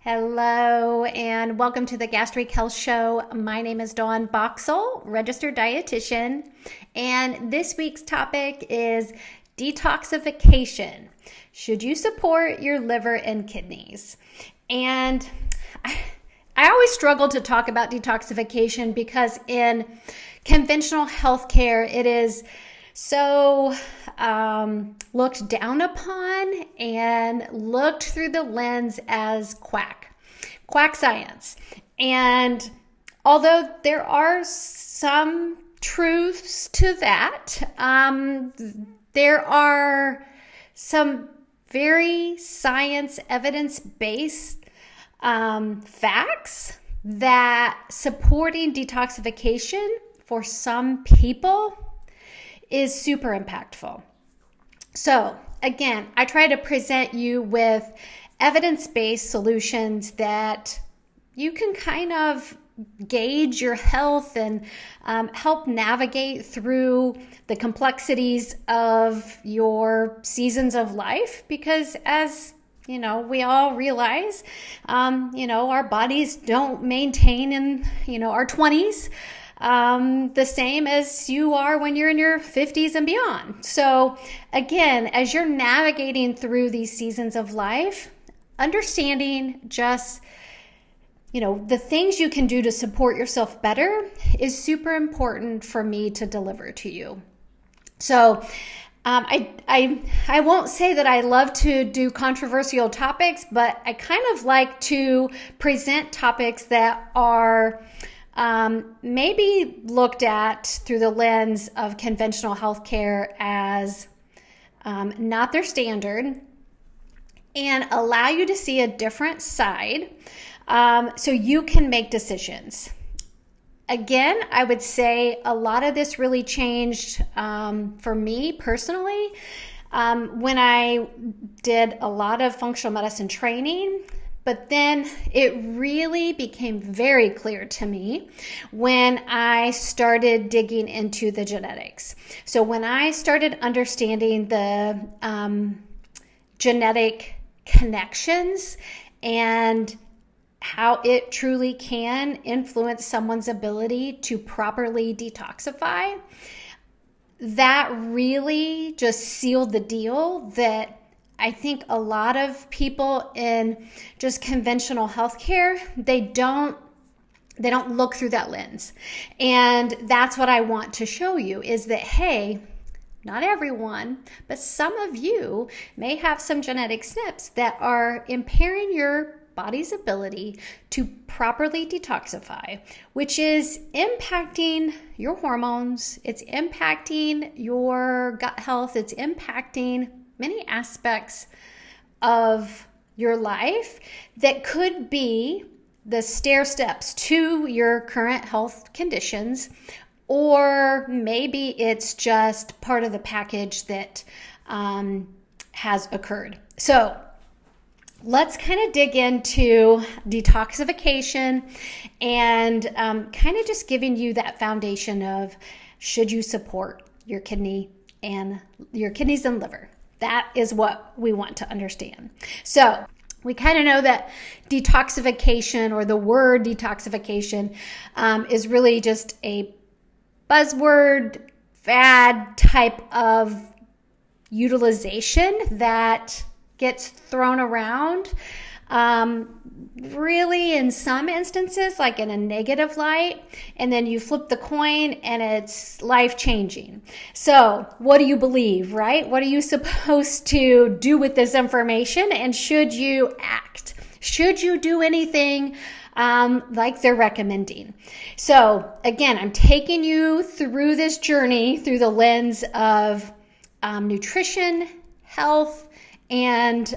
Hello and welcome to the Gastric Health Show. My name is Dawn Boxall, registered dietitian, and this week's topic is detoxification. Should you support your liver and kidneys? And I always struggle to talk about detoxification because in conventional healthcare, it is so looked down upon and looked through the lens as quack science. And although there are some truths to that, there are some very science evidence-based facts that supporting detoxification for some people is super impactful. So again, I try to present you with evidence-based solutions that you can kind of gauge your health and help navigate through the complexities of your seasons of life, because as you know, we all realize, our bodies don't maintain in, our 20s the same as you are when you're in your 50s and beyond. So again, as you're navigating through these seasons of life, understanding just, the things you can do to support yourself better is super important for me to deliver to you. So I won't say that I love to do controversial topics, but I kind of like to present topics that are maybe looked at through the lens of conventional healthcare as not their standard, and allow you to see a different side so you can make decisions. Again, I would say a lot of this really changed for me personally when I did a lot of functional medicine training. But then it really became very clear to me when I started digging into the genetics. So when I started understanding the genetic connections and how it truly can influence someone's ability to properly detoxify, that really just sealed the deal that I think a lot of people in just conventional healthcare, they don't look through that lens. And that's what I want to show you is that, hey, not everyone, but some of you may have some genetic SNPs that are impairing your body's ability to properly detoxify, which is impacting your hormones, it's impacting your gut health, it's impacting many aspects of your life that could be the stair steps to your current health conditions, or maybe it's just part of the package that has occurred. So let's kind of dig into detoxification and kind of just giving you that foundation of should you support your kidneys and liver. That is what we want to understand. So we kind of know that detoxification, or the word detoxification, is really just a buzzword, fad type of utilization that gets thrown around, really in some instances, like in a negative light, and then you flip the coin and it's life-changing. So what do you believe, right? What are you supposed to do with this information? And should you act? Should you do anything like they're recommending? So again, I'm taking you through this journey through the lens of nutrition, health, and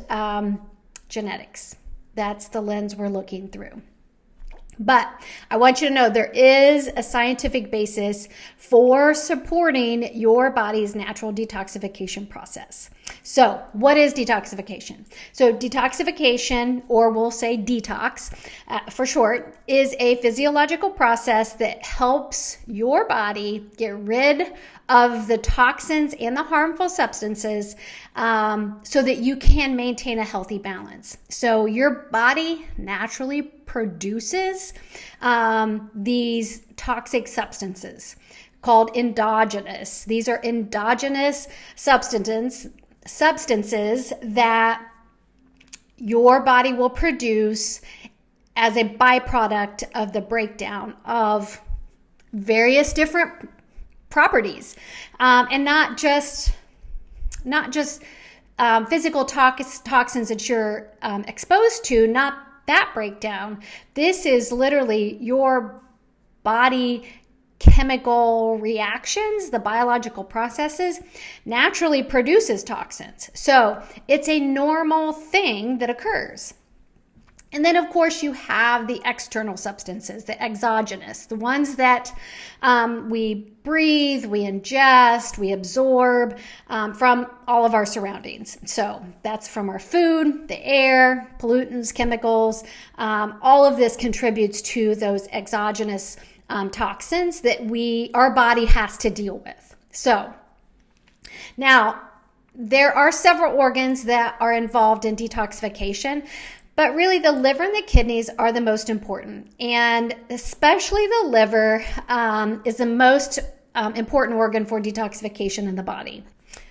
genetics. That's the lens we're looking through. But I want you to know there is a scientific basis for supporting your body's natural detoxification process. So, what is detoxification? So, detoxification, or we'll say detox for short, is a physiological process that helps your body get rid of the toxins and the harmful substances so that you can maintain a healthy balance. So, your body naturally produces these toxic substances called endogenous. These are endogenous substances that your body will produce as a byproduct of the breakdown of various different properties, and not just physical toxins that you're exposed to, not that breakdown. This is literally your body chemical reactions, the biological processes, naturally produces toxins. So it's a normal thing that occurs. And then, of course, you have the external substances, the exogenous, the ones that we breathe, we ingest, we absorb from all of our surroundings. So that's from our food, the air, pollutants, chemicals. All of this contributes to those exogenous toxins that our body has to deal with. So now there are several organs that are involved in detoxification, but really the liver and the kidneys are the most important. And especially the liver is the most important organ for detoxification in the body.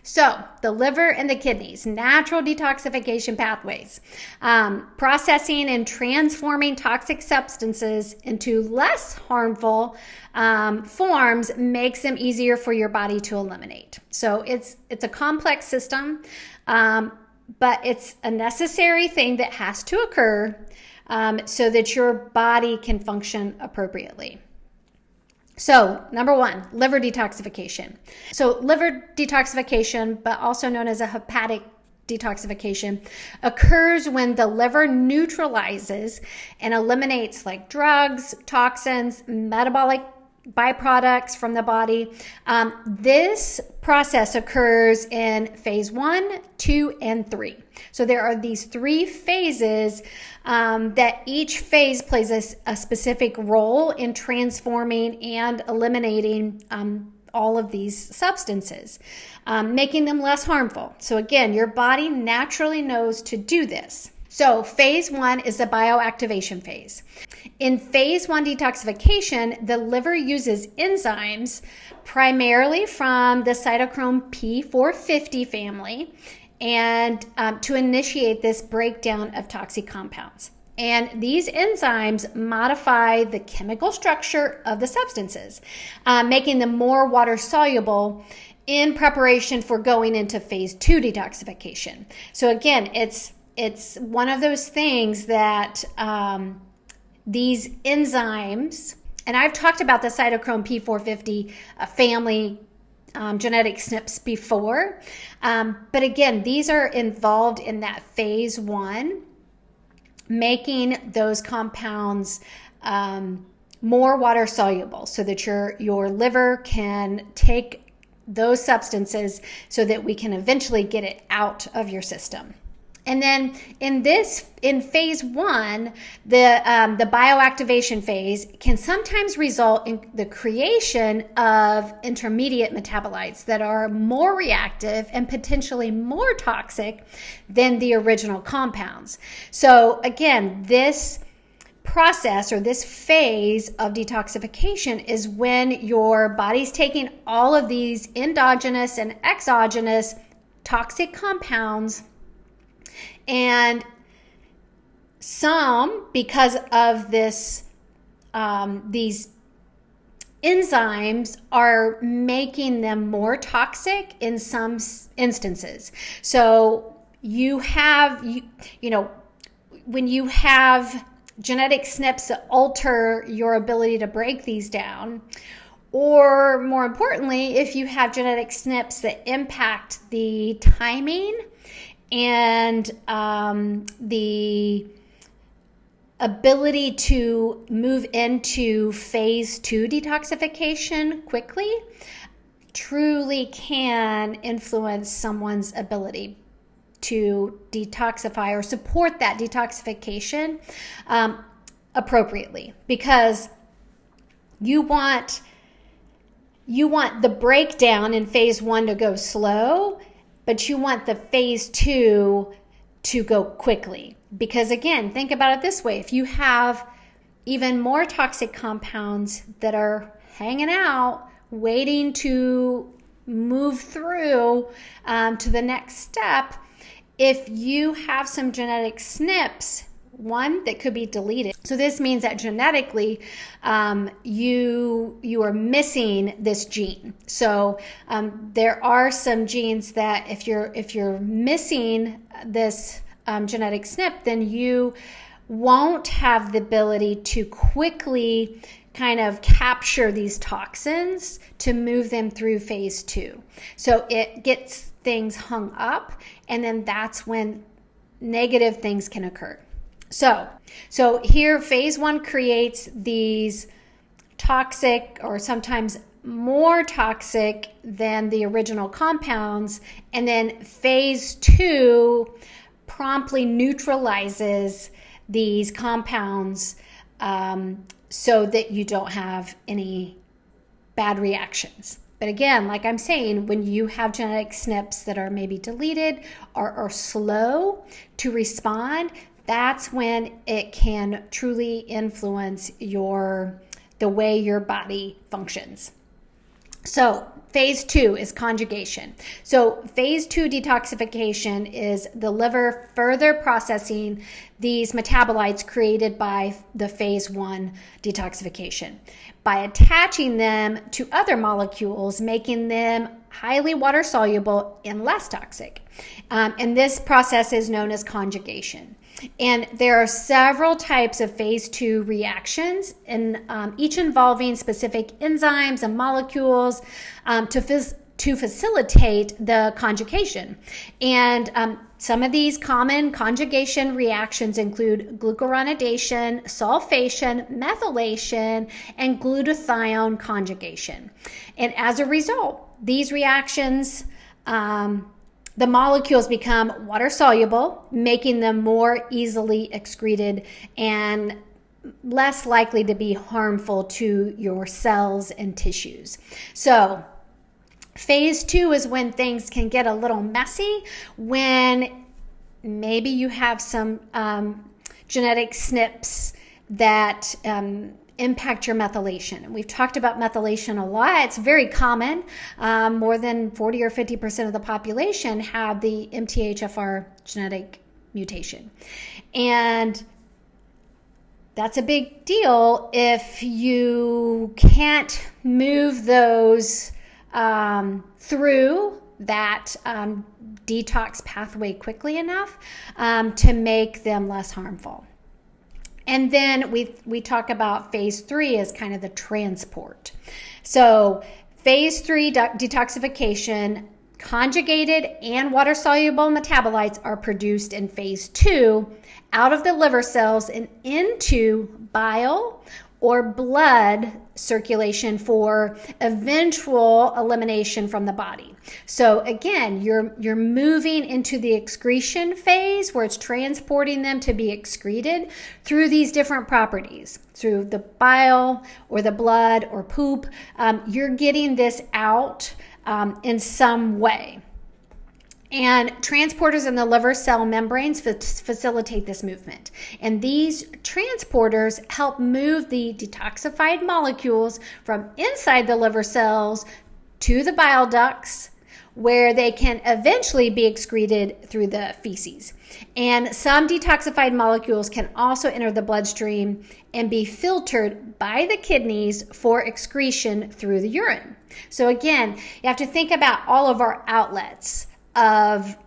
So the liver and the kidneys, natural detoxification pathways, processing and transforming toxic substances into less harmful forms makes them easier for your body to eliminate. So it's a complex system, but it's a necessary thing that has to occur so that your body can function appropriately. So, number one, liver detoxification. So, liver detoxification, but also known as a hepatic detoxification, occurs when the liver neutralizes and eliminates like drugs, toxins, metabolic byproducts from the body. This process occurs in phase 1, 2, and 3. So there are these 3 phases that each phase plays a specific role in transforming and eliminating all of these substances, making them less harmful. So again, your body naturally knows to do this. So phase 1 is the bioactivation phase. In phase 1 detoxification, the liver uses enzymes primarily from the cytochrome P450 family and to initiate this breakdown of toxic compounds. And these enzymes modify the chemical structure of the substances, making them more water soluble in preparation for going into phase 2 detoxification. So again, it's one of those things that these enzymes, and I've talked about the cytochrome P450 family genetic SNPs before, but again, these are involved in that phase 1, making those compounds more water soluble so that your liver can take those substances so that we can eventually get it out of your system. And then in phase 1, the bioactivation phase can sometimes result in the creation of intermediate metabolites that are more reactive and potentially more toxic than the original compounds. So again, this process or this phase of detoxification is when your body's taking all of these endogenous and exogenous toxic compounds, and some, because of this, these enzymes are making them more toxic in some instances. So you have, when you have genetic SNPs that alter your ability to break these down, or more importantly, if you have genetic SNPs that impact the timing and the ability to move into phase 2 detoxification quickly, truly can influence someone's ability to detoxify or support that detoxification appropriately, because you want the breakdown in phase 1 to go slow, but you want the phase 2 to go quickly. Because again, think about it this way. If you have even more toxic compounds that are hanging out, waiting to move through to the next step, if you have some genetic SNPs, one that could be deleted. So this means that genetically you are missing this gene. So there are some genes that if you're missing this genetic SNP, then you won't have the ability to quickly kind of capture these toxins to move them through phase 2. So it gets things hung up, and then that's when negative things can occur. So here phase 1 creates these toxic, or sometimes more toxic than the original compounds, and then phase 2 promptly neutralizes these compounds so that you don't have any bad reactions. But again, like I'm saying, when you have genetic SNPs that are maybe deleted or are slow to respond, that's when it can truly influence the way your body functions. So phase 2 is conjugation. So phase 2 detoxification is the liver further processing these metabolites created by the phase 1 detoxification by attaching them to other molecules, making them highly water soluble and less toxic. And this process is known as conjugation. And there are several types of phase 2 reactions, and each involving specific enzymes and molecules to facilitate the conjugation. And some of these common conjugation reactions include glucuronidation, sulfation, methylation, and glutathione conjugation. And as a result, these reactions, the molecules become water soluble, making them more easily excreted and less likely to be harmful to your cells and tissues. So phase 2 is when things can get a little messy, when maybe you have some genetic SNPs that impact your methylation. And we've talked about methylation a lot. It's very common. More than 40 or 50% of the population have the MTHFR genetic mutation. And that's a big deal if you can't move those through that detox pathway quickly enough to make them less harmful. And then we talk about phase 3 as kind of the transport. So phase 3 detoxification, conjugated and water-soluble metabolites are produced in phase 2 out of the liver cells and into bile or blood circulation for eventual elimination from the body. So again, you're moving into the excretion phase where it's transporting them to be excreted through these different properties, through the bile or the blood or poop. You're getting this out in some way. And transporters in the liver cell membranes facilitate this movement. And these transporters help move the detoxified molecules from inside the liver cells to the bile ducts, where they can eventually be excreted through the feces. And some detoxified molecules can also enter the bloodstream and be filtered by the kidneys for excretion through the urine. So again, you have to think about all of our outlets of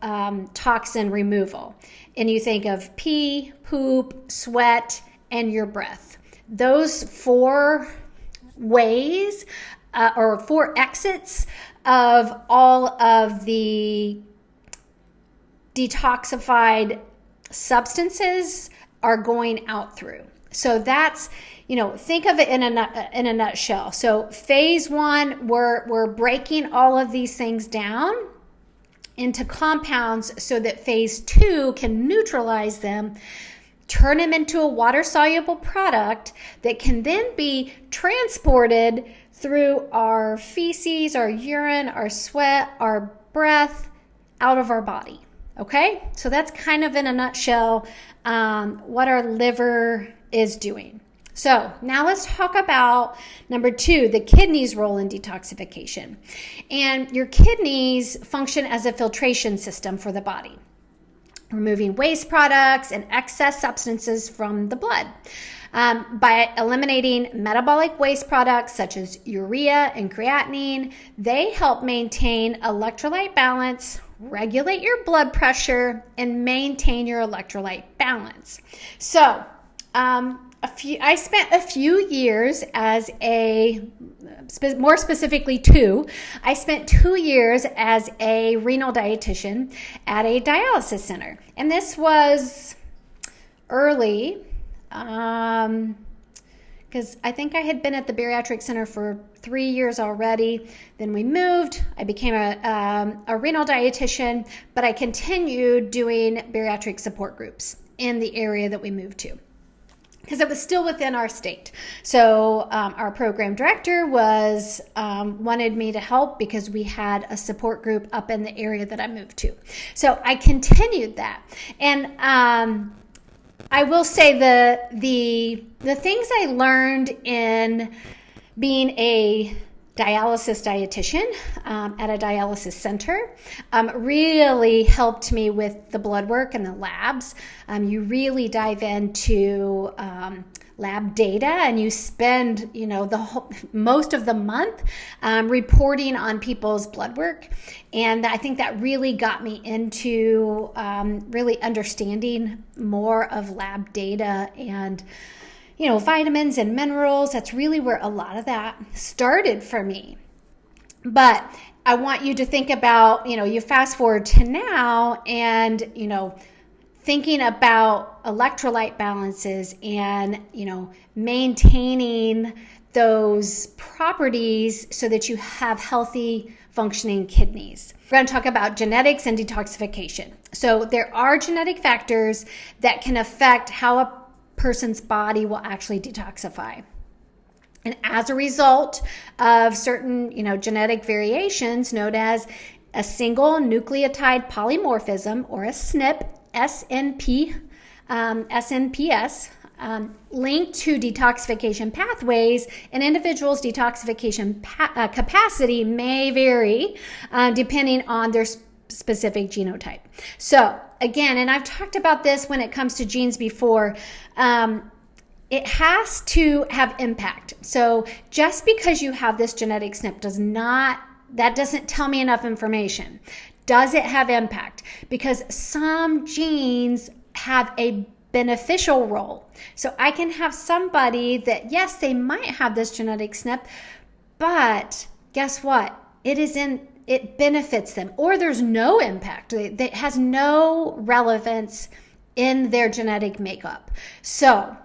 toxin removal. And you think of pee, poop, sweat, and your breath. Those 4 ways or 4 exits of all of the detoxified substances are going out through. So that's, think of it in a nutshell. So phase one, we're breaking all of these things down into compounds so that phase two can neutralize them, turn them into a water-soluble product that can then be transported through our feces, our urine, our sweat, our breath, out of our body. Okay? So that's kind of in a nutshell what our liver is doing. So now let's talk about number two, the kidneys' role in detoxification. And your kidneys function as a filtration system for the body, removing waste products and excess substances from the blood. By eliminating metabolic waste products such as urea and creatinine, they help maintain electrolyte balance, regulate your blood pressure, and maintain your electrolyte balance. So, I spent a few years as more specifically 2. I spent 2 years as a renal dietitian at a dialysis center. And this was early, because I think I had been at the bariatric center for 3 years already. Then we moved. I became a renal dietitian, but I continued doing bariatric support groups in the area that we moved to, because it was still within our state. So our program director wanted me to help because we had a support group up in the area that I moved to. So I continued that. And I will say the things I learned in being a dialysis dietitian at a dialysis center really helped me with the blood work and the labs. You really dive into lab data, and you spend most of the month reporting on people's blood work. And I think that really got me into really understanding more of lab data and vitamins and minerals. That's really where a lot of that started for me. But I want you to think about, you fast forward to now and, thinking about electrolyte balances and, maintaining those properties so that you have healthy functioning kidneys. We're going to talk about genetics and detoxification. So there are genetic factors that can affect how a person's body will actually detoxify. And as a result of certain, genetic variations known as a single nucleotide polymorphism, or a SNP, SNPs, linked to detoxification pathways, an individual's detoxification capacity may vary depending on their specific genotype. So again, and I've talked about this when it comes to genes before, it has to have impact. So just because you have this genetic SNP that doesn't tell me enough information. Does it have impact? Because some genes have a beneficial role. So I can have somebody that, yes, they might have this genetic SNP, but guess what? It benefits them, or there's no impact. It has no relevance in their genetic makeup. So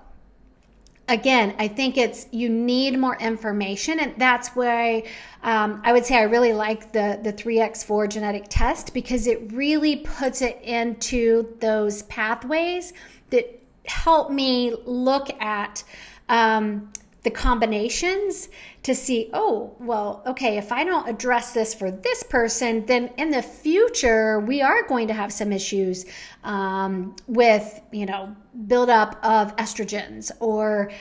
again, I think you need more information, and that's why I would say I really like the 3x4 genetic test, because it really puts it into those pathways that help me look at the combinations to see, okay, if I don't address this for this person, then in the future, we are going to have some issues with, buildup of estrogens, or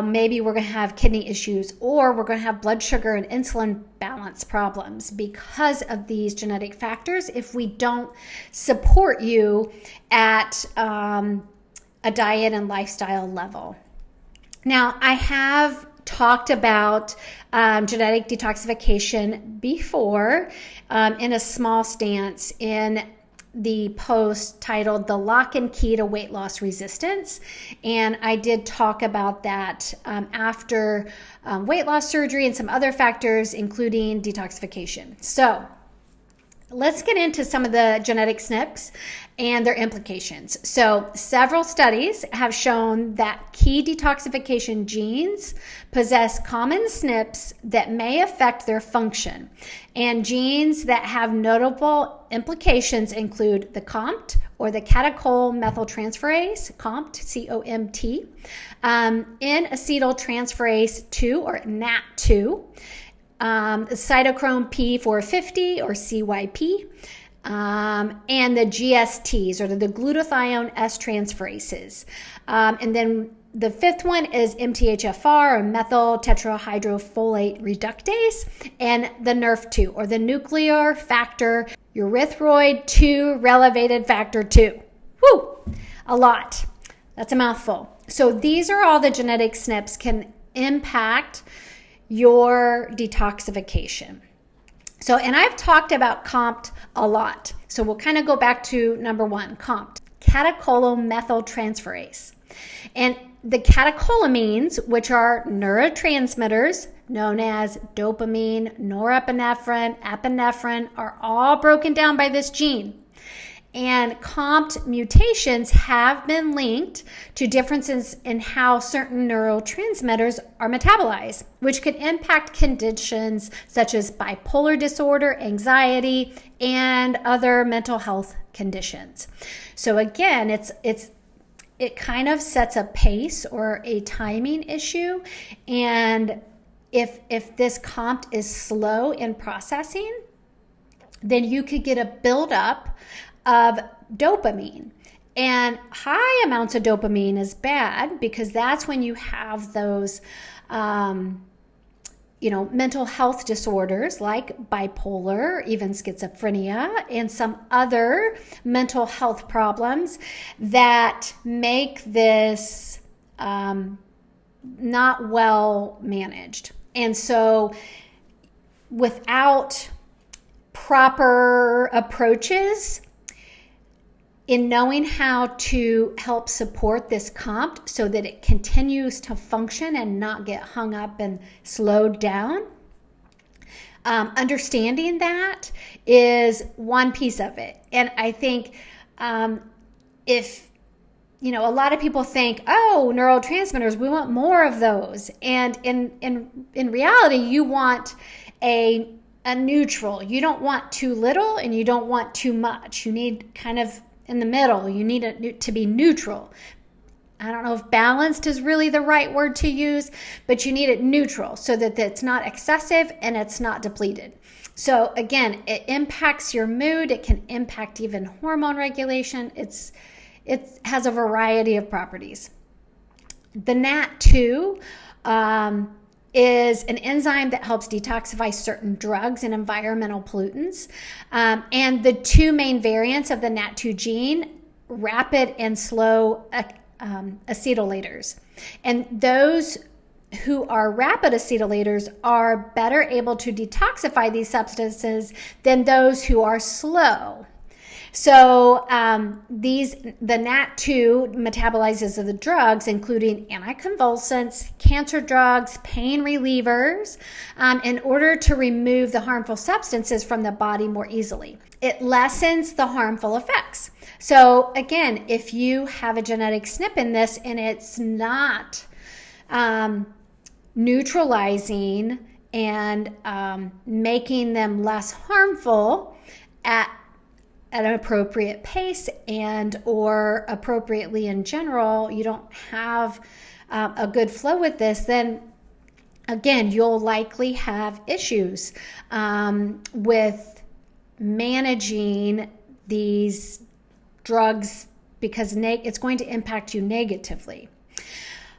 maybe we're going to have kidney issues, or we're going to have blood sugar and insulin balance problems because of these genetic factors if we don't support you at a diet and lifestyle level. Now, I have talked about genetic detoxification before in a small stance in the post titled The Lock and Key to Weight Loss Resistance. And I did talk about that after weight loss surgery and some other factors, including detoxification. So let's get into some of the genetic SNPs and their implications. So several studies have shown that key detoxification genes possess common SNPs that may affect their function. And genes that have notable implications include the COMT, or the catechol-methyltransferase, COMT, C-O-M-T, N-acetyltransferase 2, or NAT2, cytochrome P450, or CYP, and the GSTs, or the glutathione S transferases. And then the fifth one is MTHFR, or methyl tetrahydrofolate reductase, and the NRF2, or the nuclear factor erythroid 2 relevated factor 2. Woo! A lot. That's a mouthful. So these are all the genetic SNPs can impact your detoxification. So, and I've talked about COMT a lot. So we'll kind of go back to number one, COMT, catechol-methyltransferase. And the catecholamines, which are neurotransmitters known as dopamine, norepinephrine, epinephrine, are all broken down by this gene. And COMT mutations have been linked to differences in how certain neurotransmitters are metabolized, which could impact conditions such as bipolar disorder, anxiety, and other mental health conditions. So again, it kind of sets a pace or a timing issue. And if this COMT is slow in processing, then you could get a buildup of dopamine. And high amounts of dopamine is bad, because that's when you have those mental health disorders like bipolar, even schizophrenia, and some other mental health problems that make this not well managed. And so without proper approaches in knowing how to help support this COMT so that it continues to function and not get hung up and slowed down, understanding that is one piece of it. And I think if a lot of people think, oh, neurotransmitters, we want more of those. And in reality, you want a neutral. You don't want too little and you don't want too much. You need kind of in the middle. You need it to be neutral. I don't know if balanced is really the right word to use, but you need it neutral so that it's not excessive and it's not depleted. So again, it impacts your mood. It can impact even hormone regulation. It has a variety of properties. The NAT2 is an enzyme that helps detoxify certain drugs and environmental pollutants. And the two main variants of the NAT2 gene, rapid and slow acetylators. And those who are rapid acetylators are better able to detoxify these substances than those who are slow. So the NAT2 metabolizes the drugs, including anticonvulsants, cancer drugs, pain relievers, in order to remove the harmful substances from the body more easily. It lessens the harmful effects. So again, if you have a genetic SNP in this and it's not neutralizing and making them less harmful at an appropriate pace and or appropriately in general, you don't have a good flow with this, then again, you'll likely have issues with managing these drugs because it's going to impact you negatively.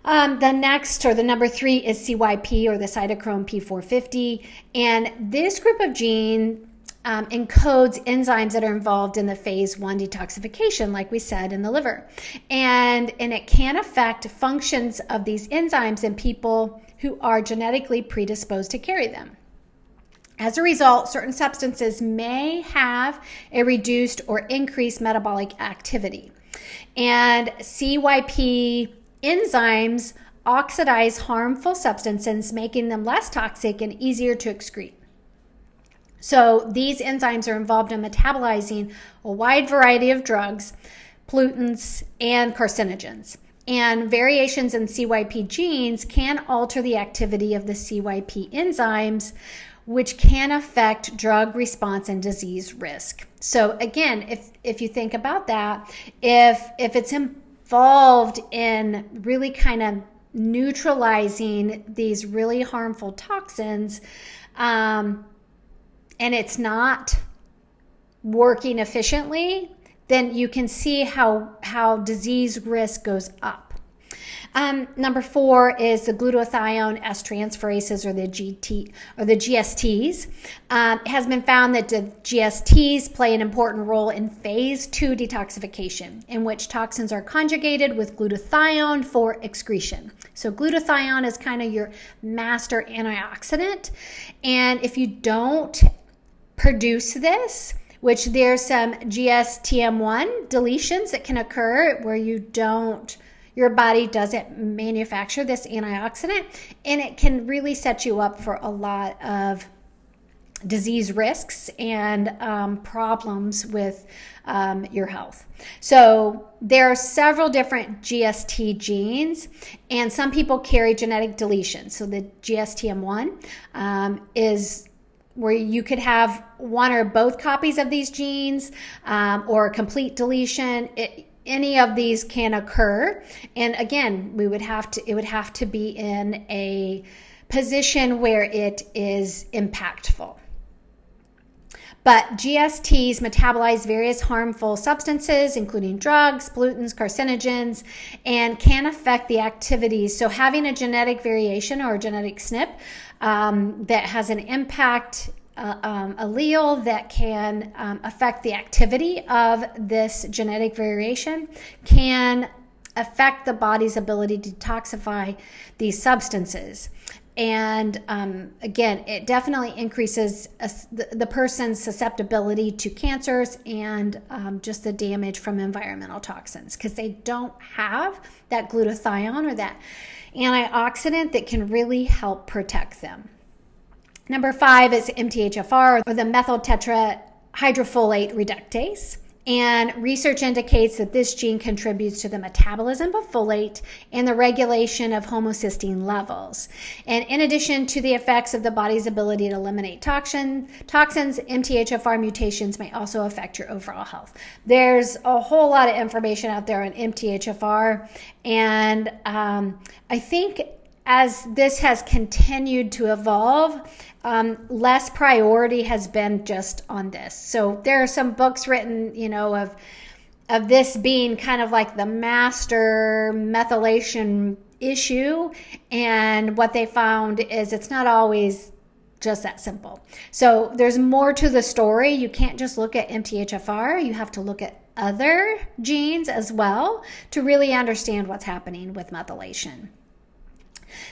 The next, or the number 3, is CYP, or the cytochrome P450. And this group of genes encodes enzymes that are involved in the phase 1 detoxification, like we said, in the liver. And it can affect functions of these enzymes in people who are genetically predisposed to carry them. As a result, certain substances may have a reduced or increased metabolic activity. And CYP enzymes oxidize harmful substances, making them less toxic and easier to excrete. So these enzymes are involved in metabolizing a wide variety of drugs, pollutants, and carcinogens. And variations in CYP genes can alter the activity of the CYP enzymes, which can affect drug response and disease risk. So again, if you think about that, if it's involved in really kind of neutralizing these really harmful toxins, and it's not working efficiently, then you can see how disease risk goes up. Number 4 is the glutathione S transferases, or the GSTs. It has been found that the GSTs play an important role in phase 2 detoxification, in which toxins are conjugated with glutathione for excretion. So glutathione is kind of your master antioxidant. And if you don't produce this, which there's some GSTM1 deletions that can occur where your body doesn't manufacture this antioxidant, and it can really set you up for a lot of disease risks and problems with your health. So there are several different GST genes, and some people carry genetic deletions. So the GSTM1 is where you could have one or both copies of these genes, or a complete deletion. Any of these can occur, and again, it would have to be in a position where it is impactful. But GSTs metabolize various harmful substances, including drugs, pollutants, carcinogens, and can affect the activities. So having a genetic variation or a genetic SNP that has an impact allele that can affect the activity of this genetic variation can affect the body's ability to detoxify these substances. And again, it definitely increases the person's susceptibility to cancers and just the damage from environmental toxins, because they don't have that glutathione or that antioxidant that can really help protect them. Number 5 is MTHFR, or the methyl tetrahydrofolate reductase. And research indicates that this gene contributes to the metabolism of folate and the regulation of homocysteine levels. And in addition to the effects of the body's ability to eliminate toxins, MTHFR mutations may also affect your overall health. There's a whole lot of information out there on MTHFR, and I think as this has continued to evolve, less priority has been just on this. So there are some books written, of this being kind of like the master methylation issue. And what they found is it's not always just that simple. So there's more to the story. You can't just look at MTHFR. You have to look at other genes as well to really understand what's happening with methylation.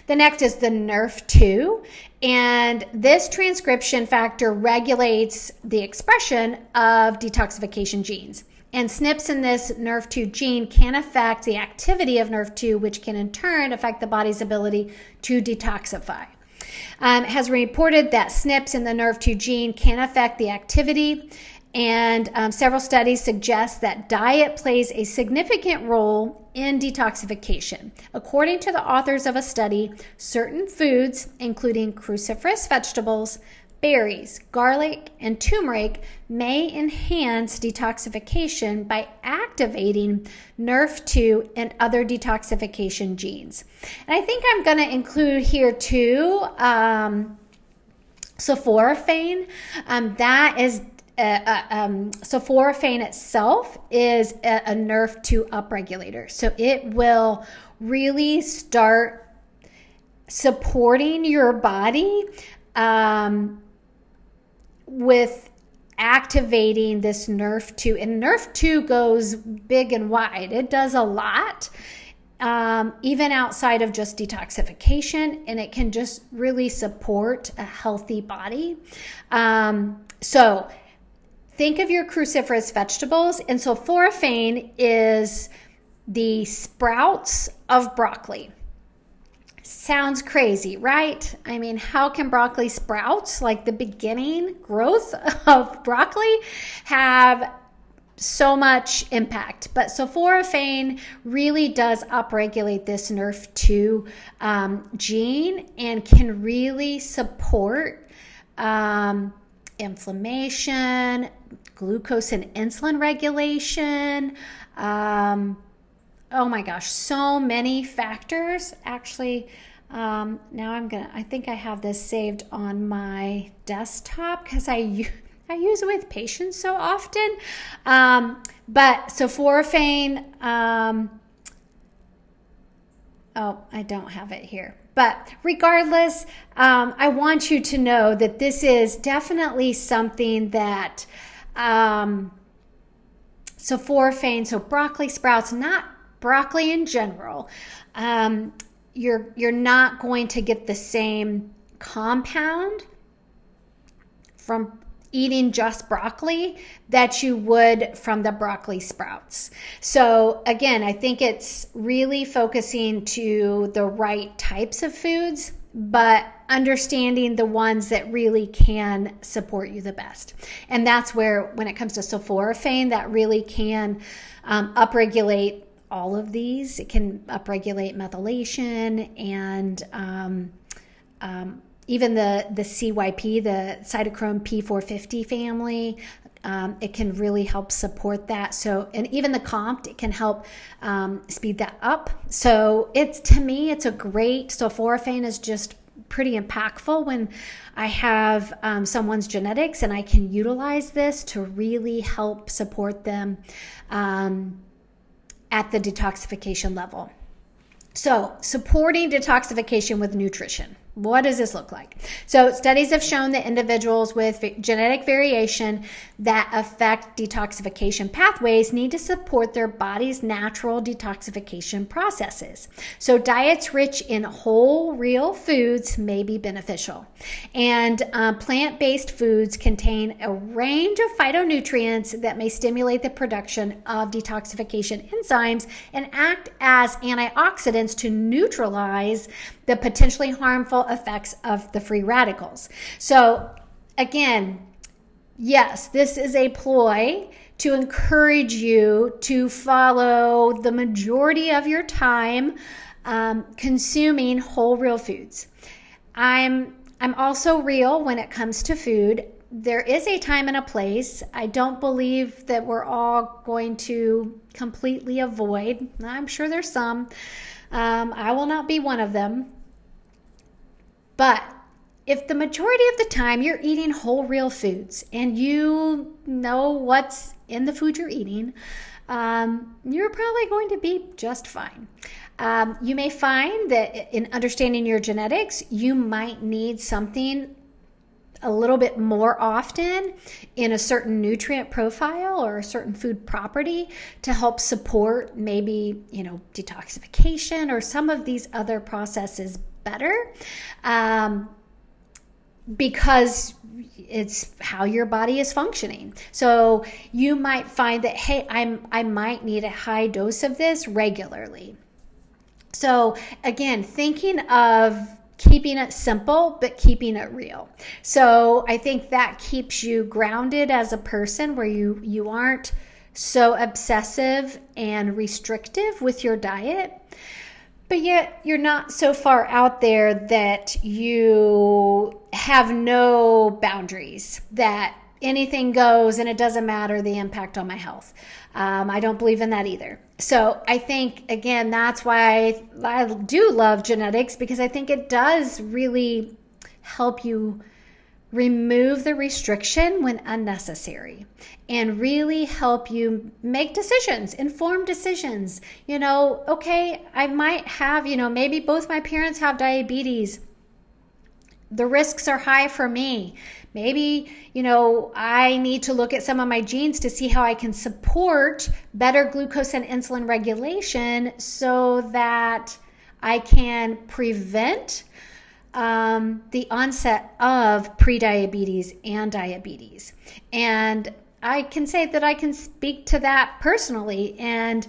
The next is the NRF2, and this transcription factor regulates the expression of detoxification genes. And SNPs in this NRF2 gene can affect the activity of NRF2, which can in turn affect the body's ability to detoxify. It has reported that SNPs in the NRF2 gene can affect the activity, and several studies suggest that diet plays a significant role in detoxification. According to the authors of a study, certain foods, including cruciferous vegetables, berries, garlic, and turmeric, may enhance detoxification by activating NRF2 and other detoxification genes. And I think I'm going to include here too sulforaphane. That is sulforaphane itself is a NRF2 upregulator. So it will really start supporting your body with activating this NRF2. And NRF2 goes big and wide. It does a lot, even outside of just detoxification, and it can just really support a healthy body. So think of your cruciferous vegetables, and sulforaphane is the sprouts of broccoli. Sounds crazy, right? I mean, how can broccoli sprouts, like the beginning growth of broccoli, have so much impact? But sulforaphane really does upregulate this NRF2 gene and can really support inflammation, glucose and insulin regulation. Oh my gosh, so many factors. Actually, now I think I have this saved on my desktop because I use it with patients so often. But sulforaphane, I don't have it here. But regardless, I want you to know that this is definitely something that sulforaphane, so broccoli sprouts, not broccoli in general, you're not going to get the same compound from eating just broccoli that you would from the broccoli sprouts. So again, I think it's really focusing to the right types of foods, but understanding the ones that really can support you the best. And that's where, when it comes to sulforaphane, that really can upregulate all of these. It can upregulate methylation and even the CYP, the cytochrome P450 family. It can really help support that. So, and even the COMT, it can help speed that up. So to me, it's a great, sulforaphane is just pretty impactful when I have someone's genetics and I can utilize this to really help support them at the detoxification level. So, supporting detoxification with nutrition. What does this look like? So studies have shown that individuals with genetic variation that affect detoxification pathways need to support their body's natural detoxification processes. So diets rich in whole, real foods may be beneficial. And plant-based foods contain a range of phytonutrients that may stimulate the production of detoxification enzymes and act as antioxidants to neutralize the potentially harmful effects of the free radicals. So again, yes, this is a ploy to encourage you to follow the majority of your time consuming whole real foods. I'm also real when it comes to food. There is a time and a place. I don't believe that we're all going to completely avoid. I'm sure there's some. I will not be one of them. But if the majority of the time you're eating whole real foods and you know what's in the food you're eating, you're probably going to be just fine. You may find that in understanding your genetics, you might need something a little bit more often in a certain nutrient profile or a certain food property to help support maybe, detoxification or some of these other processes better, because it's how your body is functioning. So you might find that, hey, I might need a high dose of this regularly. So again, thinking of keeping it simple, but keeping it real. So I think that keeps you grounded as a person, where you aren't so obsessive and restrictive with your diet, but yet you're not so far out there that you have no boundaries, that anything goes and it doesn't matter the impact on my health. I don't believe in that either. So I think, again, that's why I do love genetics, because I think it does really help you remove the restriction when unnecessary and really help you make decisions, informed decisions. Okay, I might have, maybe both my parents have diabetes. The risks are high for me. Maybe, I need to look at some of my genes to see how I can support better glucose and insulin regulation so that I can prevent the onset of prediabetes and diabetes. And I can say that I can speak to that personally. And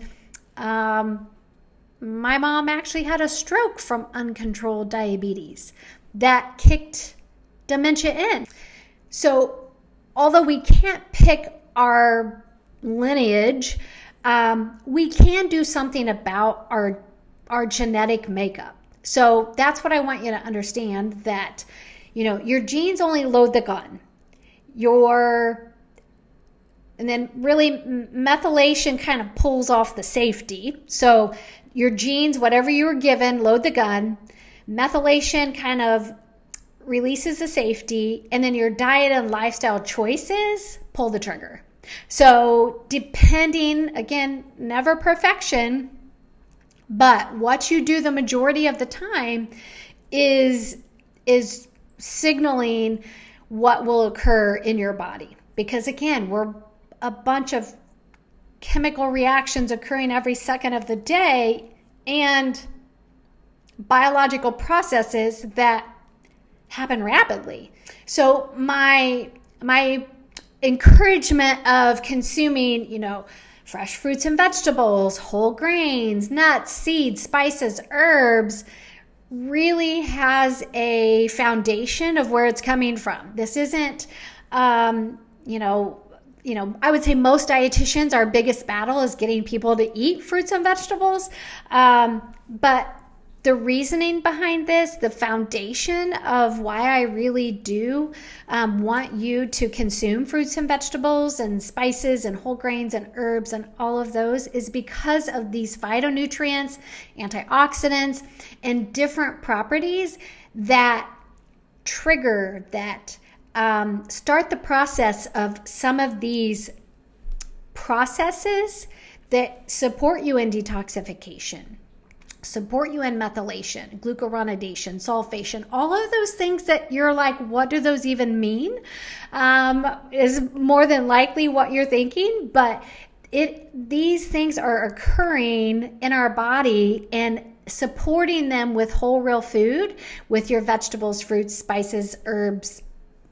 my mom actually had a stroke from uncontrolled diabetes that kicked dementia in. So although we can't pick our lineage, we can do something about our genetic makeup. So that's what I want you to understand, that, your genes only load the gun. And then really methylation kind of pulls off the safety. So your genes, whatever you were given, load the gun. Methylation kind of releases the safety, and then your diet and lifestyle choices pull the trigger. So depending, again, never perfection, but what you do the majority of the time is signaling what will occur in your body. Because again, we're a bunch of chemical reactions occurring every second of the day, and biological processes that happen rapidly. So my encouragement of consuming, fresh fruits and vegetables, whole grains, nuts, seeds, spices, herbs, really has a foundation of where it's coming from. This isn't, I would say most dietitians, our biggest battle is getting people to eat fruits and vegetables. But the reasoning behind this, the foundation of why I really do want you to consume fruits and vegetables and spices and whole grains and herbs and all of those, is because of these phytonutrients, antioxidants, and different properties that trigger, that start the process of some of these processes that support you in detoxification, support you in methylation, glucuronidation, sulfation, all of those things that you're like, what do those even mean? Is more than likely what you're thinking, but these things are occurring in our body, and supporting them with whole real food, with your vegetables, fruits, spices, herbs,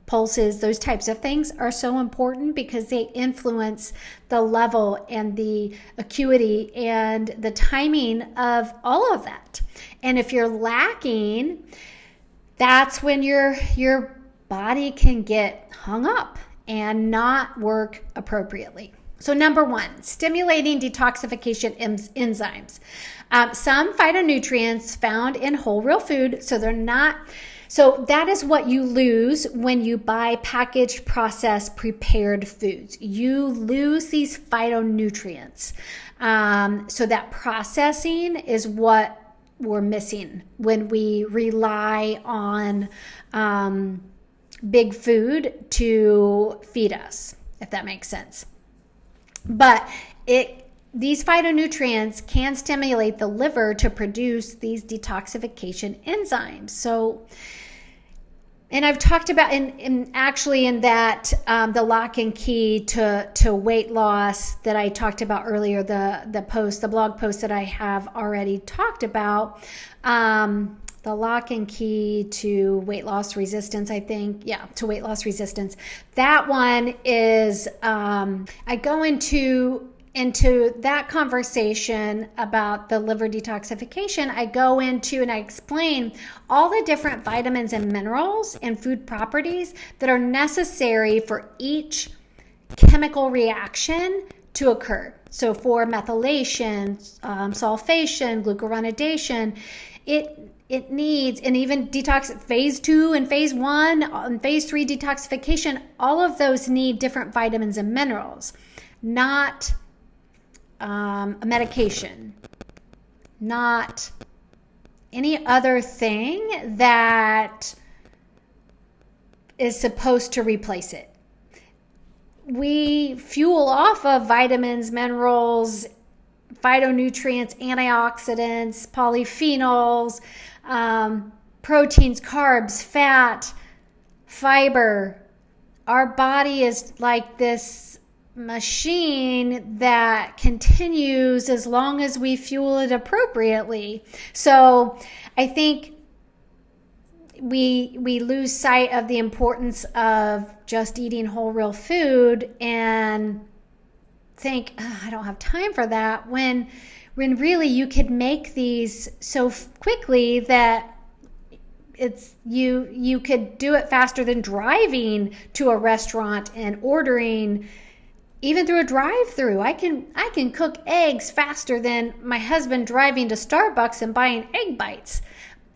pulses, those types of things are so important, because they influence the level and the acuity and the timing of all of that. And if you're lacking, that's when your body can get hung up and not work appropriately. So number one, stimulating detoxification enzymes. Some phytonutrients found in whole real food, so that is what you lose when you buy packaged, processed, prepared foods. You lose these phytonutrients. So that processing is what we're missing when we rely on big food to feed us, if that makes sense. But these phytonutrients can stimulate the liver to produce these detoxification enzymes. So, and I've talked about in that the lock and key to weight loss that I talked about earlier, the blog post that I have already talked about, the lock and key to weight loss resistance, I think. Yeah, to weight loss resistance. That one is, I go into that conversation about the liver detoxification. I go into and I explain all the different vitamins and minerals and food properties that are necessary for each chemical reaction to occur. So for methylation, sulfation, glucuronidation, it needs, and even phase 2 and phase 1 and phase 3 detoxification, all of those need different vitamins and minerals, not a medication, not any other thing that is supposed to replace it. We fuel off of vitamins, minerals, phytonutrients, antioxidants, polyphenols, proteins, carbs, fat, fiber. Our body is like this machine that continues as long as we fuel it appropriately. So I think we lose sight of the importance of just eating whole real food and think, I don't have time for that, when when really you could make these so quickly that you could do it faster than driving to a restaurant and ordering even through a drive-through. I can cook eggs faster than my husband driving to Starbucks and buying egg bites.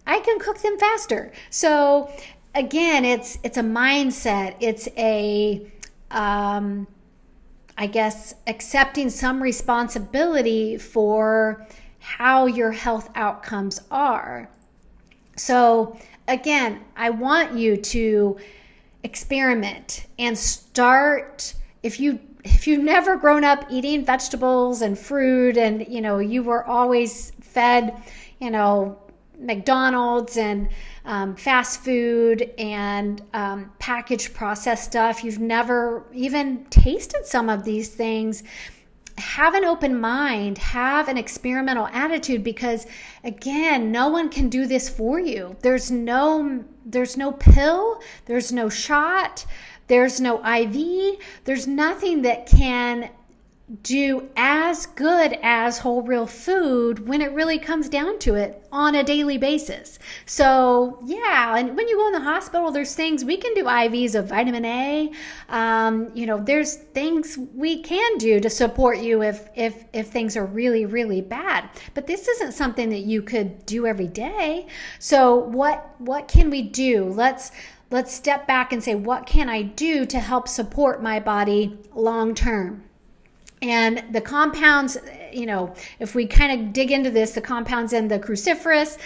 I can cook them faster. So again, it's a mindset. It's I guess accepting some responsibility for how your health outcomes are. So again, I want you to experiment and start. If you've never grown up eating vegetables and fruit, and you were always fed McDonald's and fast food and packaged processed stuff, you've never even tasted some of these things, have an open mind, have an experimental attitude, because again, no one can do this for you. There's no pill, there's no shot, there's no IV, there's nothing that can do as good as whole real food when it really comes down to it on a daily basis. So yeah, and when you go in the hospital, there's things we can do, IVs of vitamin A. There's things we can do to support you if things are really, really bad. But this isn't something that you could do every day. So what can we do? Let's step back and say, what can I do to help support my body long term? And the compounds, if we kind of dig into this, the compounds in the cruciferous,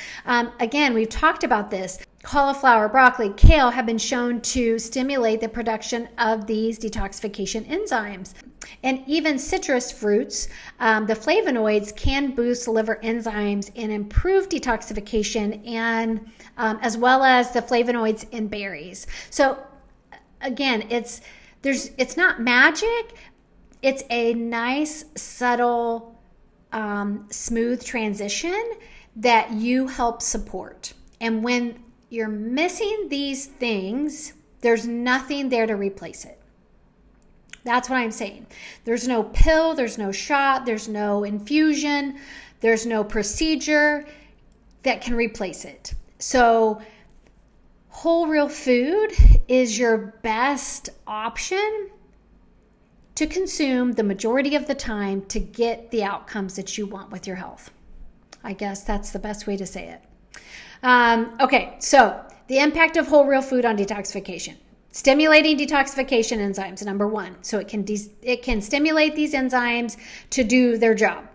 again, we've talked about this. Cauliflower, broccoli, kale have been shown to stimulate the production of these detoxification enzymes. And even citrus fruits, the flavonoids can boost liver enzymes and improve detoxification, and as well as the flavonoids in berries. So again, it's not magic. It's a nice, subtle, smooth transition that you help support. And when you're missing these things, there's nothing there to replace it. That's what I'm saying. There's no pill, there's no shot, there's no infusion, there's no procedure that can replace it. So whole real food is your best option to consume the majority of the time to get the outcomes that you want with your health. I guess that's the best way to say it. Okay, so the impact of whole real food on detoxification. Stimulating detoxification enzymes, number one. So it can stimulate these enzymes to do their job.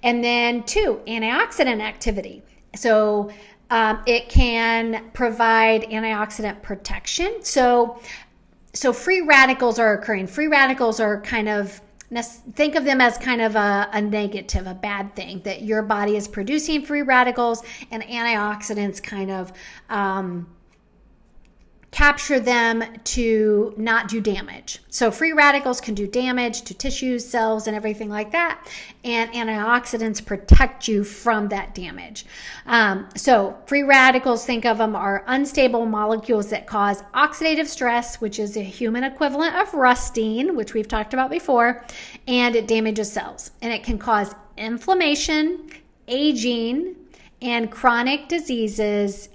And then two, antioxidant activity. So it can provide antioxidant protection. So free radicals are occurring. Free radicals are think of them as kind of a negative, a bad thing, that your body is producing free radicals, and antioxidants kind of capture them to not do damage. So free radicals can do damage to tissues, cells, and everything like that. And antioxidants protect you from that damage. So free radicals, think of them, are unstable molecules that cause oxidative stress, which is a human equivalent of rusting, which we've talked about before, and it damages cells. And it can cause inflammation, aging, and chronic diseases,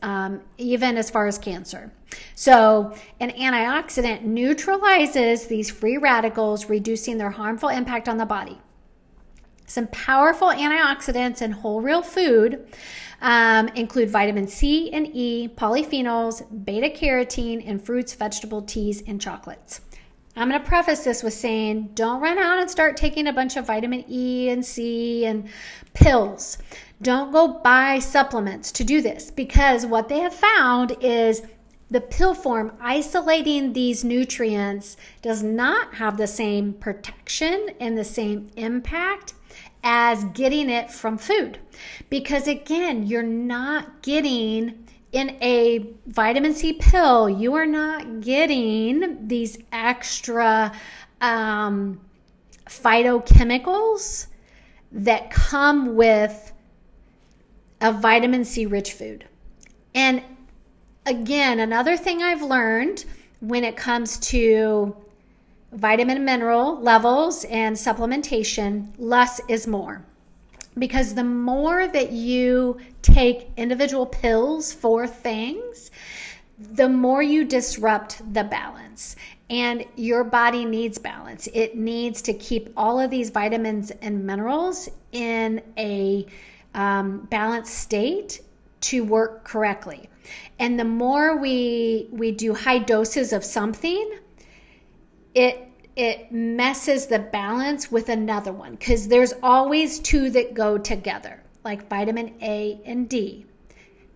even as far as cancer. So an antioxidant neutralizes these free radicals, reducing their harmful impact on the body. Some powerful antioxidants in whole real food include vitamin C and E, polyphenols, beta-carotene, and fruits, vegetable teas, and chocolates. I'm going to preface this with saying, don't run out and start taking a bunch of vitamin E and C and pills. Don't go buy supplements to do this, because what they have found is the pill form isolating these nutrients does not have the same protection and the same impact as getting it from food. Because again, you're not getting in a vitamin C pill, you are not getting these extra phytochemicals that come with a vitamin C rich food. And again, another thing I've learned when it comes to vitamin and mineral levels and supplementation, less is more. because the more that you take individual pills for things, the more you disrupt the balance. And your body needs balance. It needs to keep all of these vitamins and minerals in a balanced state to work correctly. And the more we do high doses of something, it messes the balance with another one, because there's always two that go together, like vitamin A and D,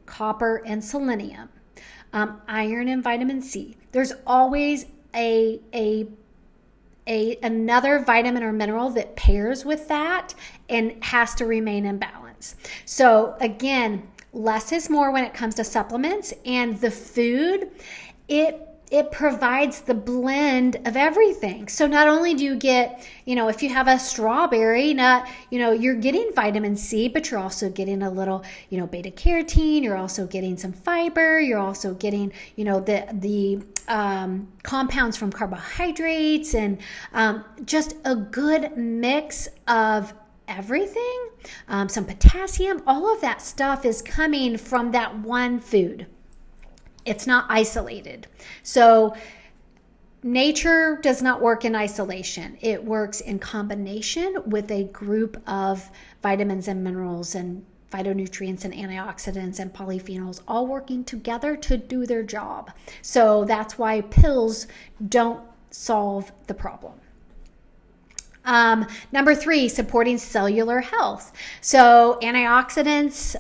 copper and selenium, iron and vitamin C. There's always another vitamin or mineral that pairs with that and has to remain in balance. So again, less is more when it comes to supplements, and the food, it provides the blend of everything. So not only do you get, if you have a strawberry, you're getting vitamin C, but you're also getting a little, beta carotene. You're also getting some fiber. You're also getting, the compounds from carbohydrates, and just a good mix of everything. Some potassium, all of that stuff is coming from that one food. It's not isolated. So nature does not work in isolation. It works in combination with a group of vitamins and minerals and phytonutrients and antioxidants and polyphenols, all working together to do their job. So that's why pills don't solve the problem. Number 3, supporting cellular health. So antioxidants,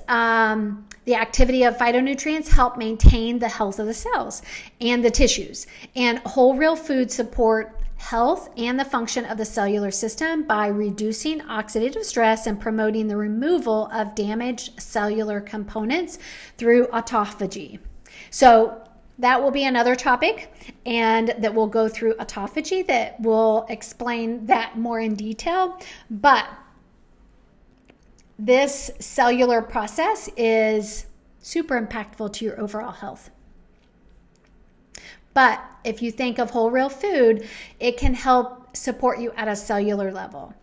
the activity of phytonutrients help maintain the health of the cells and the tissues. And whole real foods support health and the function of the cellular system by reducing oxidative stress and promoting the removal of damaged cellular components through autophagy. So that will be another topic, and that will go through autophagy, that will explain that more in detail. But this cellular process is super impactful to your overall health. But if you think of whole real food, it can help support you at a cellular level.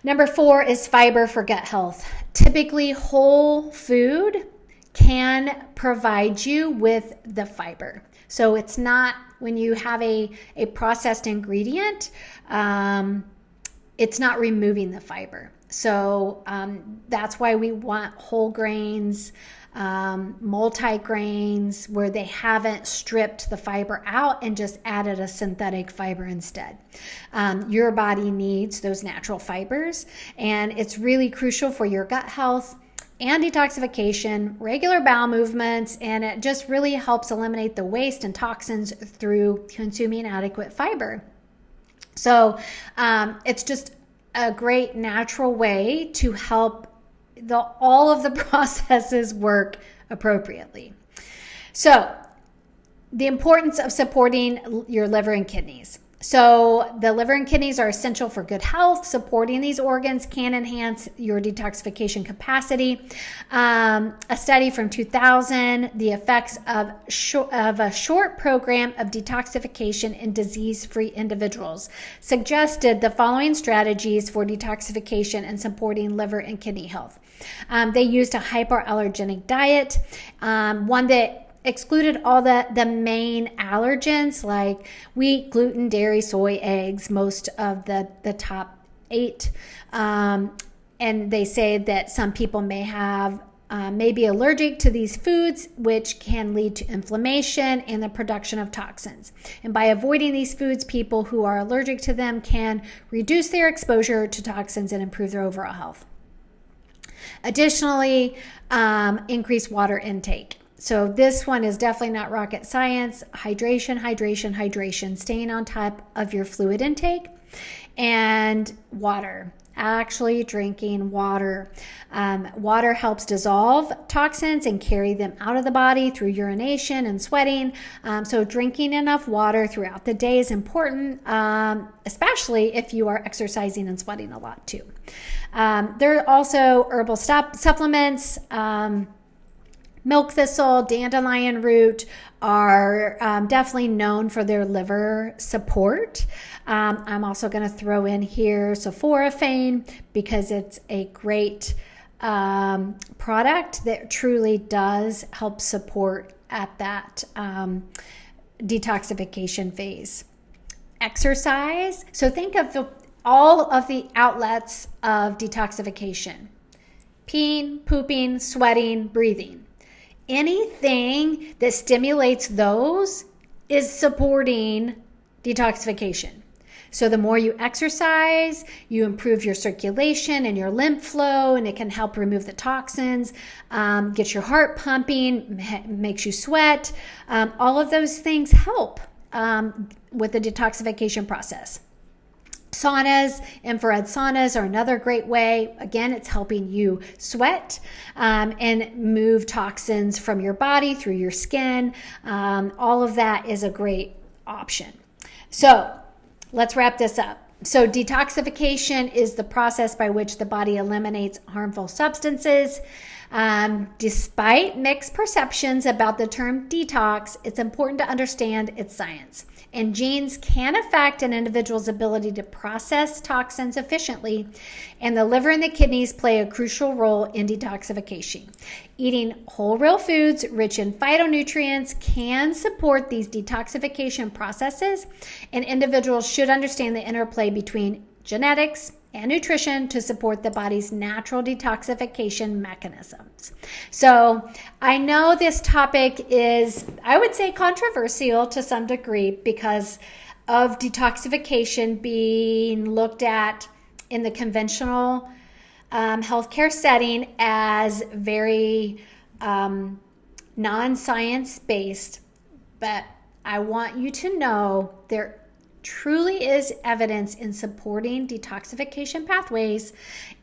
Number 4 is fiber for gut health. Typically, whole food can provide you with the fiber. So it's not, when you have a processed ingredient, it's not removing the fiber. So that's why we want whole grains, multigrains, where they haven't stripped the fiber out and just added a synthetic fiber instead. Your body needs those natural fibers, and it's really crucial for your gut health and detoxification, regular bowel movements, and it just really helps eliminate the waste and toxins through consuming adequate fiber. So it's just a great natural way to help all of the processes work appropriately. So the importance of supporting your liver and kidneys. So the liver and kidneys are essential for good health. Supporting these organs can enhance your detoxification capacity. A study from 2000, the effects of a short program of detoxification in disease-free individuals, suggested the following strategies for detoxification and supporting liver and kidney health. They used a hypoallergenic diet, one that excluded all the main allergens like wheat, gluten, dairy, soy, eggs, most of the top 8. And they say that some people may be allergic to these foods, which can lead to inflammation and the production of toxins. And by avoiding these foods, people who are allergic to them can reduce their exposure to toxins and improve their overall health. Additionally, increase water intake. So this one is definitely not rocket science. Hydration, hydration, hydration. Staying on top of your fluid intake. And water. Actually drinking water. Water helps dissolve toxins and carry them out of the body through urination and sweating. So drinking enough water throughout the day is important, especially if you are exercising and sweating a lot too. There are also herbal supplements. Milk thistle, dandelion root are definitely known for their liver support. I'm also going to throw in here sulforaphane because it's a great product that truly does help support at that detoxification phase. Exercise. So think of all of the outlets of detoxification: peeing, pooping, sweating, breathing. Anything that stimulates those is supporting detoxification. So the more you exercise, you improve your circulation and your lymph flow, and it can help remove the toxins, get your heart pumping, makes you sweat. All of those things help with the detoxification process. Saunas, infrared saunas are another great way. Again, it's helping you sweat and move toxins from your body through your skin. All of that is a great option. So let's wrap this up. So detoxification is the process by which the body eliminates harmful substances. Despite mixed perceptions about the term detox, it's important to understand its science. And genes can affect an individual's ability to process toxins efficiently, and the liver and the kidneys play a crucial role in detoxification. Eating whole real foods rich in phytonutrients can support these detoxification processes, and individuals should understand the interplay between genetics and nutrition to support the body's natural detoxification mechanisms. So I know this topic is, I would say, controversial to some degree because of detoxification being looked at in the conventional healthcare setting as very non-science based. But I want you to know there truly is evidence in supporting detoxification pathways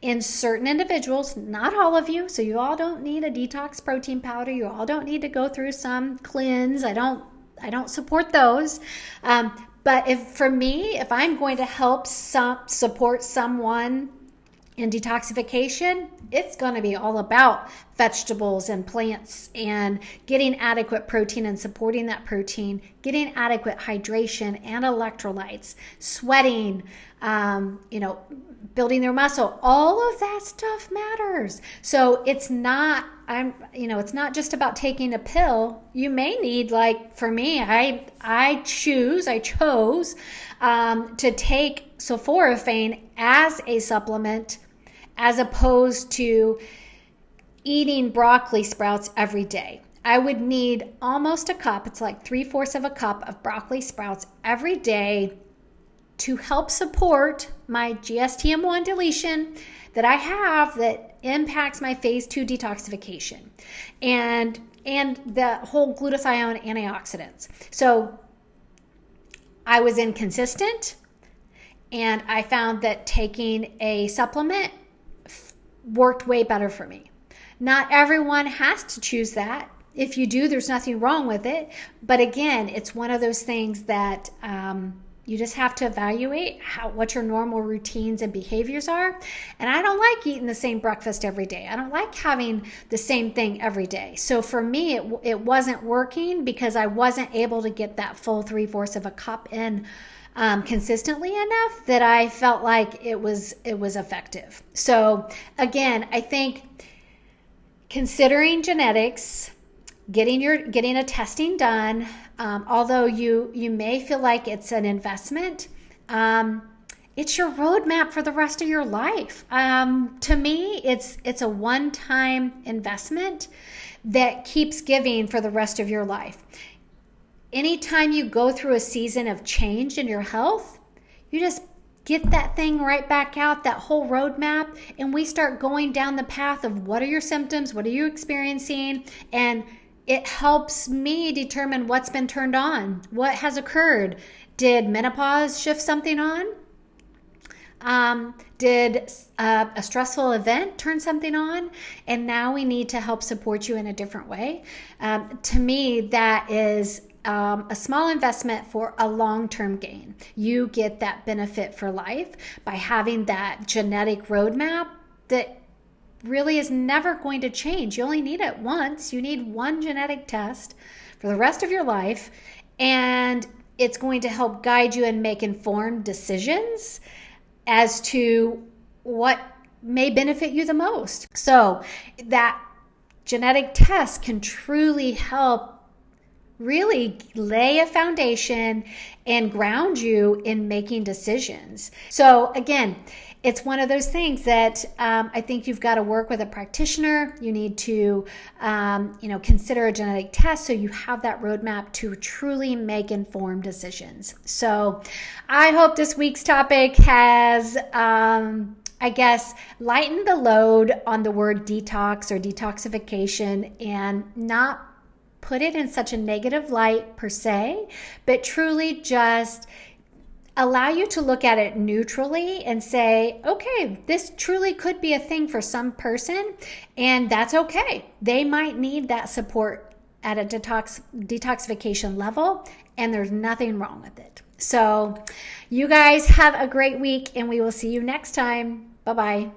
in certain individuals, not all of you. So you all don't need a detox protein powder. You all don't need to go through some cleanse. I don't support those. But if I'm going to help support someone in detoxification, it's going to be all about vegetables and plants and getting adequate protein and supporting that protein, getting adequate hydration and electrolytes, sweating, building their muscle. All of that stuff matters. So it's not just about taking a pill. You may need, like for me, I chose to take sulforaphane as a supplement as opposed to eating broccoli sprouts every day. I would need almost a cup, it's like 3/4 of a cup of broccoli sprouts every day to help support my GSTM1 deletion that I have that impacts my phase 2 detoxification and the whole glutathione antioxidants. So I was inconsistent, and I found that taking a supplement worked way better for me. Not everyone has to choose that. If you do, there's nothing wrong with it. But again, it's one of those things that you just have to evaluate what your normal routines and behaviors are. And I don't like eating the same breakfast every day. I don't like having the same thing every day. So for me, it wasn't working because I wasn't able to get that full 3/4 of a cup in consistently enough that I felt like it was effective. So again, I think considering genetics, getting a testing done, although you may feel like it's an investment, it's your roadmap for the rest of your life. To me, it's a one-time investment that keeps giving for the rest of your life. Anytime you go through a season of change in your health, you just get that thing right back out, that whole roadmap, and we start going down the path of what are your symptoms, what are you experiencing, and it helps me determine what's been turned on, what has occurred. Did menopause shift something on? Did a stressful event turn something on? And now we need to help support you in a different way. To me, that is a small investment for a long-term gain. You get that benefit for life by having that genetic roadmap that really is never going to change. You only need it once. You need one genetic test for the rest of your life, and it's going to help guide you and make informed decisions as to what may benefit you the most. So that genetic test can truly help really lay a foundation and ground you in making decisions. So again, it's one of those things that I think you've got to work with a practitioner. You need to, consider a genetic test so you have that roadmap to truly make informed decisions. So I hope this week's topic has, lightened the load on the word detox or detoxification and not put it in such a negative light per se, but truly just allow you to look at it neutrally and say, okay, this truly could be a thing for some person, and that's okay. They might need that support at a detoxification level, and there's nothing wrong with it. So you guys have a great week, and we will see you next time. Bye-bye.